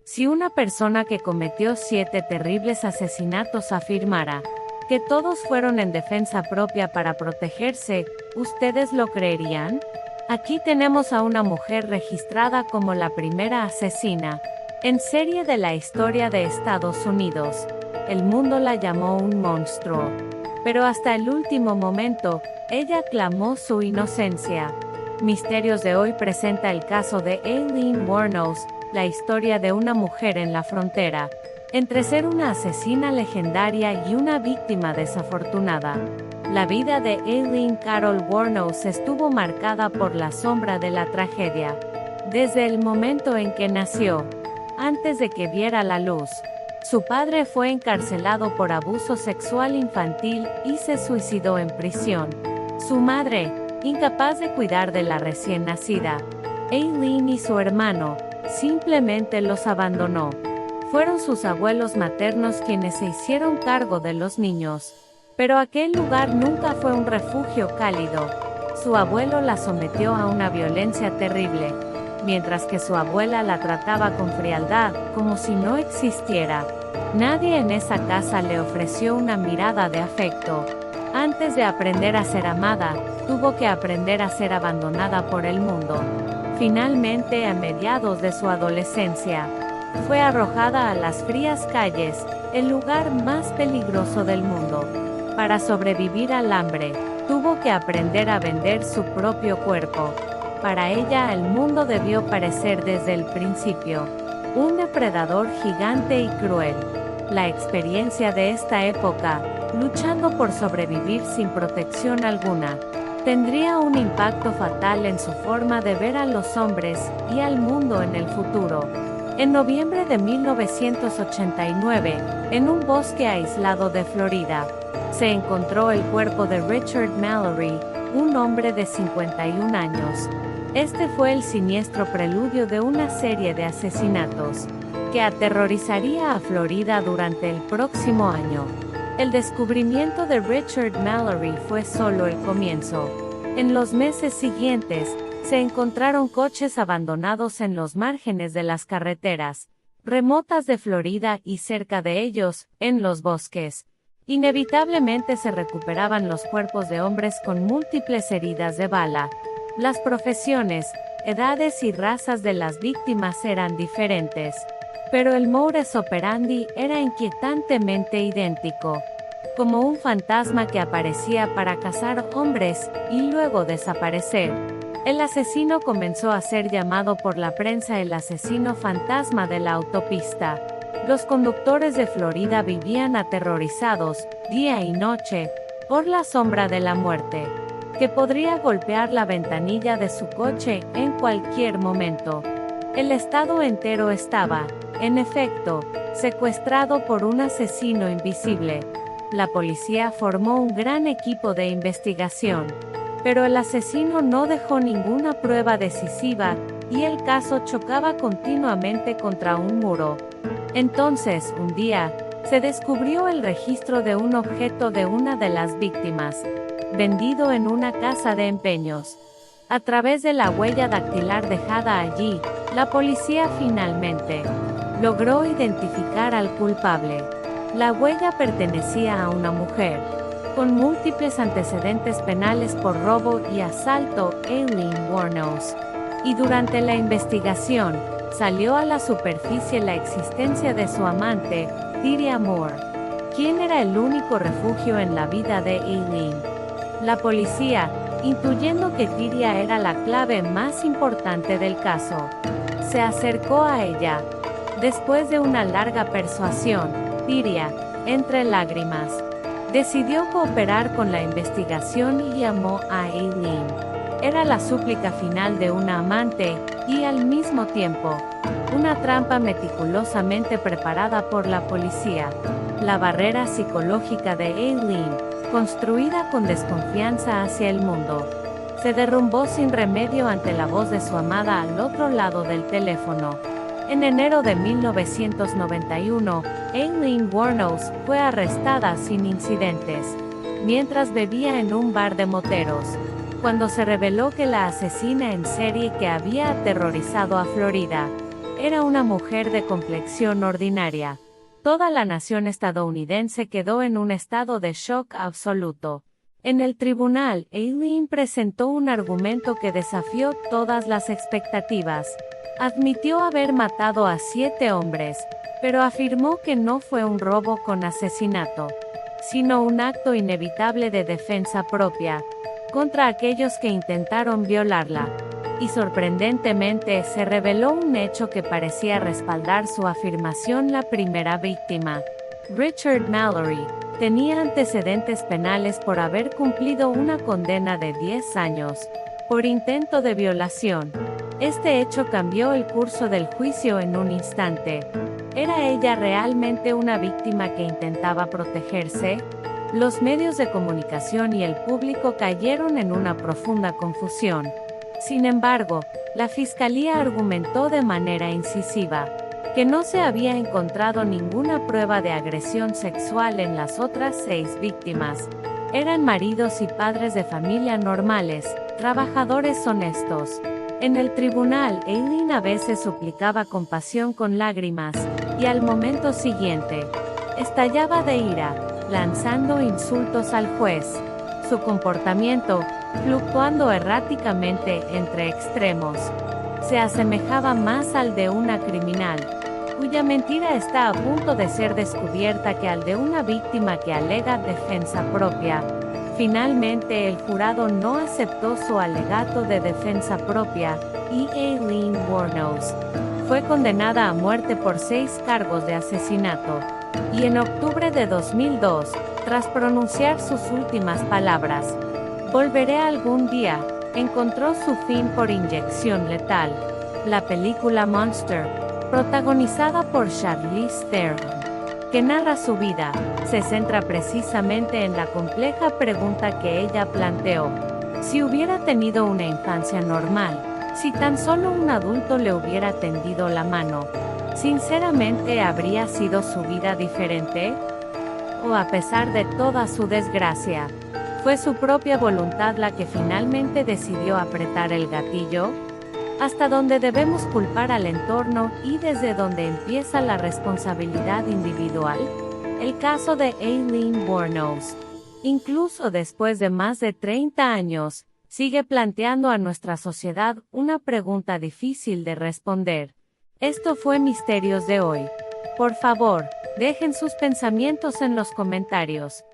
Si una persona que cometió 7 terribles asesinatos afirmara que todos fueron en defensa propia para protegerse, ¿ustedes lo creerían? Aquí tenemos a una mujer registrada como la primera asesina en serie de la historia de Estados Unidos. El mundo la llamó un monstruo. Pero hasta el último momento, ella clamó su inocencia. Misterios de hoy presenta el caso de Aileen Wuornos, la historia de una mujer en la frontera entre ser una asesina legendaria y una víctima desafortunada. La vida de Aileen Carol Wuornos estuvo marcada por la sombra de la tragedia. Desde el momento en que nació, antes de que viera la luz, su padre fue encarcelado por abuso sexual infantil y se suicidó en prisión. Su madre, incapaz de cuidar de la recién nacida, Aileen y su hermano, simplemente los abandonó. Fueron sus abuelos maternos quienes se hicieron cargo de los niños. Pero aquel lugar nunca fue un refugio cálido. Su abuelo la sometió a una violencia terrible, mientras que su abuela la trataba con frialdad, como si no existiera. Nadie en esa casa le ofreció una mirada de afecto. Antes de aprender a ser amada, tuvo que aprender a ser abandonada por el mundo. Finalmente, a mediados de su adolescencia, fue arrojada a las frías calles, el lugar más peligroso del mundo. Para sobrevivir al hambre, tuvo que aprender a vender su propio cuerpo. Para ella el mundo debió parecer desde el principio un depredador gigante y cruel. La experiencia de esta época, luchando por sobrevivir sin protección alguna, tendría un impacto fatal en su forma de ver a los hombres y al mundo en el futuro. En noviembre de 1989, en un bosque aislado de Florida, se encontró el cuerpo de Richard Mallory, un hombre de 51 años. Este fue el siniestro preludio de una serie de asesinatos que aterrorizaría a Florida durante el próximo año. El descubrimiento de Richard Mallory fue solo el comienzo. En los meses siguientes, se encontraron coches abandonados en los márgenes de las carreteras remotas de Florida y cerca de ellos, en los bosques. Inevitablemente se recuperaban los cuerpos de hombres con múltiples heridas de bala. Las profesiones, edades y razas de las víctimas eran diferentes, pero el modus operandi era inquietantemente idéntico, como un fantasma que aparecía para cazar hombres y luego desaparecer. El asesino comenzó a ser llamado por la prensa el asesino fantasma de la autopista. Los conductores de Florida vivían aterrorizados, día y noche, por la sombra de la muerte, que podría golpear la ventanilla de su coche en cualquier momento. El estado entero estaba, en efecto, secuestrado por un asesino invisible. La policía formó un gran equipo de investigación, pero el asesino no dejó ninguna prueba decisiva, y el caso chocaba continuamente contra un muro. Entonces, un día, se descubrió el registro de un objeto de una de las víctimas, vendido en una casa de empeños. A través de la huella dactilar dejada allí, la policía finalmente logró identificar al culpable. La huella pertenecía a una mujer con múltiples antecedentes penales por robo y asalto, Aileen Wuornos. Y durante la investigación, salió a la superficie la existencia de su amante, Tyria Moore, quien era el único refugio en la vida de Aileen. La policía, intuyendo que Tyria era la clave más importante del caso, se acercó a ella. Después de una larga persuasión, Tyria, entre lágrimas, decidió cooperar con la investigación y llamó a Aileen. Era la súplica final de una amante, y al mismo tiempo, una trampa meticulosamente preparada por la policía. La barrera psicológica de Aileen, construida con desconfianza hacia el mundo, se derrumbó sin remedio ante la voz de su amada al otro lado del teléfono. En enero de 1991, Aileen Wuornos fue arrestada sin incidentes, mientras bebía en un bar de moteros, cuando se reveló que la asesina en serie que había aterrorizado a Florida Era una mujer de complexión ordinaria. Toda la nación estadounidense quedó en un estado de shock absoluto. En el tribunal, Aileen presentó un argumento que desafió todas las expectativas. Admitió haber matado a 7 hombres, pero afirmó que no fue un robo con asesinato, sino un acto inevitable de defensa propia, contra aquellos que intentaron violarla. Y sorprendentemente se reveló un hecho que parecía respaldar su afirmación: la primera víctima, Richard Mallory, tenía antecedentes penales por haber cumplido una condena de 10 años, por intento de violación. Este hecho cambió el curso del juicio en un instante. ¿Era ella realmente una víctima que intentaba protegerse? Los medios de comunicación y el público cayeron en una profunda confusión. Sin embargo, la fiscalía argumentó de manera incisiva que no se había encontrado ninguna prueba de agresión sexual en las otras 6 víctimas. Eran maridos y padres de familia normales, trabajadores honestos. En el tribunal, Aileen a veces suplicaba compasión con lágrimas, y al momento siguiente, estallaba de ira, lanzando insultos al juez. Su comportamiento, fluctuando erráticamente entre extremos, se asemejaba más al de una criminal, cuya mentira está a punto de ser descubierta, que al de una víctima que alega defensa propia. Finalmente el jurado no aceptó su alegato de defensa propia, y Aileen Wuornos fue condenada a muerte por 6 cargos de asesinato. Y en octubre de 2002, tras pronunciar sus últimas palabras, "Volveré algún día", encontró su fin por inyección letal. La película Monster, protagonizada por Charlize Theron, que narra su vida, se centra precisamente en la compleja pregunta que ella planteó: si hubiera tenido una infancia normal, si tan solo un adulto le hubiera tendido la mano, ¿sinceramente habría sido su vida diferente? ¿O a pesar de toda su desgracia, fue su propia voluntad la que finalmente decidió apretar el gatillo? ¿Hasta dónde debemos culpar al entorno y desde dónde empieza la responsabilidad individual? El caso de Aileen Wuornos, incluso después de más de 30 años, sigue planteando a nuestra sociedad una pregunta difícil de responder. Esto fue Misterios de hoy. Por favor, dejen sus pensamientos en los comentarios.